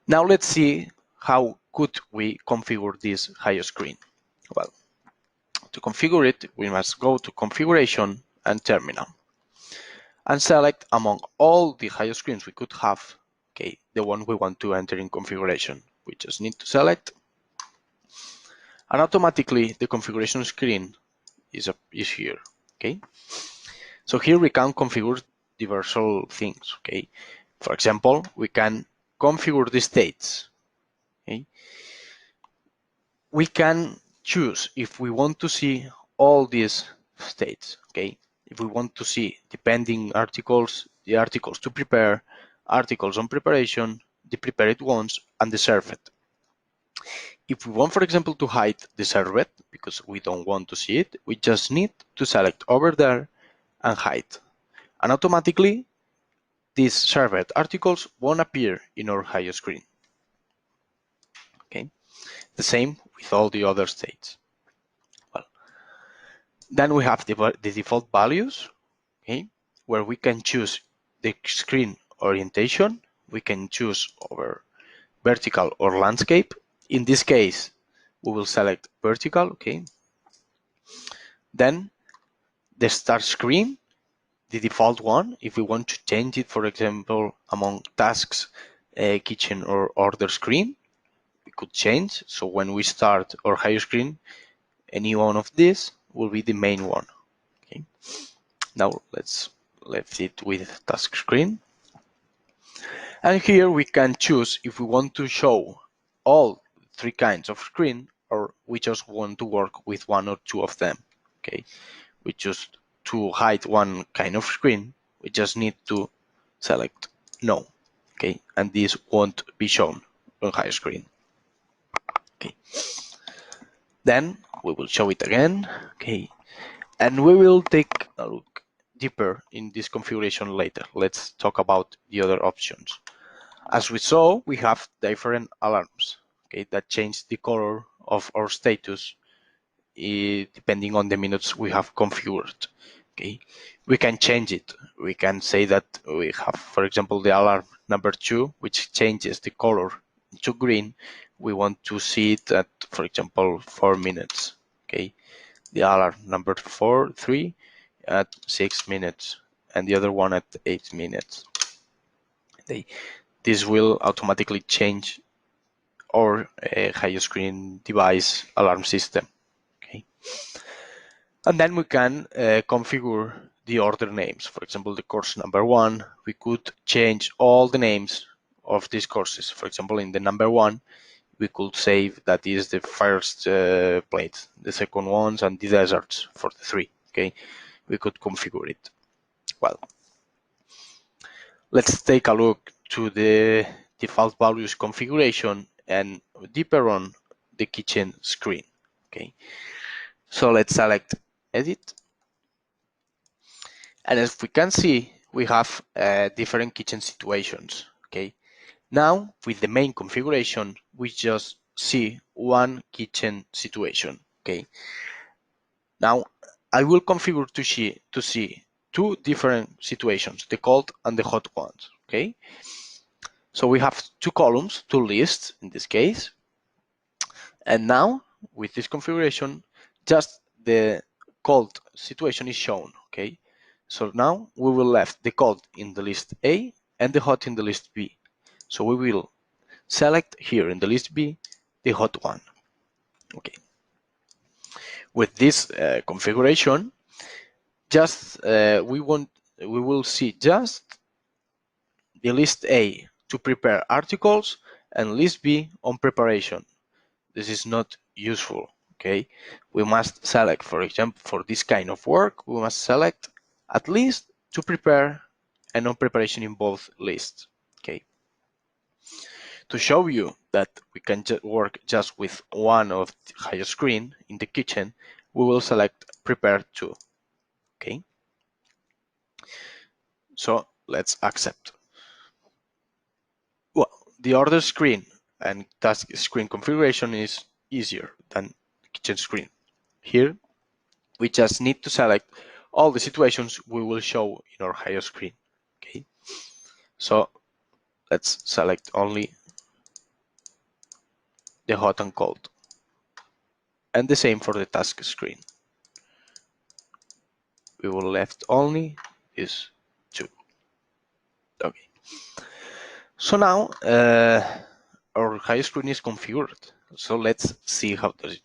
Now let's see how could we configure this HiOScreen. Well, to configure it, we must go to Configuration and Terminal and select among all the HiOScreens we could have, okay, the one we want to enter in configuration. We just need to select, and automatically the configuration screen is here, okay. So here we can configure diverse things, okay. For example, we can configure the states, okay. We can choose if we want to see all these states, okay. If we want to see depending articles, the articles to prepare, articles on preparation, the prepared ones, and the served. If we want, for example, to hide the served because we don't want to see it, we just need to select over there and hide. And automatically, these served articles won't appear in our HiOScreen. Okay, the same with all the other states. Well, then we have the default values, okay, where we can choose the screen orientation. We can choose over vertical or landscape. In this case, we will select vertical, okay. Then the start screen, the default one. If we want to change it, for example, among tasks, kitchen or order screen, we could change. So when we start our HiOScreen, any one of these will be the main one. Okay. Now let's leave it with task screen. And here we can choose if we want to show all three kinds of screen or we just want to work with one or two of them. Okay. We choose to hide one kind of screen. We just need to select no. Okay. And this won't be shown on HiOScreen. Okay. Then we will show it again. Okay. And we will take a look deeper in this configuration later. Let's talk about the other options. As we saw, we have different alarms, okay, that change the color of our status depending on the minutes we have configured. Okay, we can change it. We can say that we have, for example, the alarm number 2, which changes the color to green. We want to see it at, for example, 4 minutes. Okay, the alarm number 3 at 6 minutes, and the other one at 8 minutes. This will automatically change our HiOScreen device alarm system. Okay, and then we can configure the order names. For example, the course number 1, we could change all the names of these courses. For example, in the number 1, we could save that is the first plate, the second ones, and the deserts for the 3. Okay, we could configure it. Well, let's take a look to the default values configuration and deeper on the kitchen screen. Okay, so let's select edit, and as we can see, we have different kitchen situations. Okay, now with the main configuration, we just see one kitchen situation. Okay, now I will configure to see two different situations, the cold and the hot ones. Okay, so we have two columns, two lists in this case. And now with this configuration, just the cold situation is shown. Okay, so now we will left the cold in the list A and the hot in the list B. So we will select here in the list B the hot one. Okay, with this configuration, just we will see just the list A to prepare articles and list B on preparation. This is not useful. Okay, we must select, for example, for this kind of work, we must select at least to prepare and on preparation in both lists. Okay, to show you that we can work just with one of the HiOScreen in the kitchen, we will select prepare to. Okay, so let's accept. Well, the order screen and task screen configuration is easier than the kitchen screen. Here we just need to select all the situations we will show in our HiOScreen. Okay, so let's select only the hot and cold. And the same for the task screen. We will left only these two. Okay. So now our HiOScreen is configured. So let's see how does it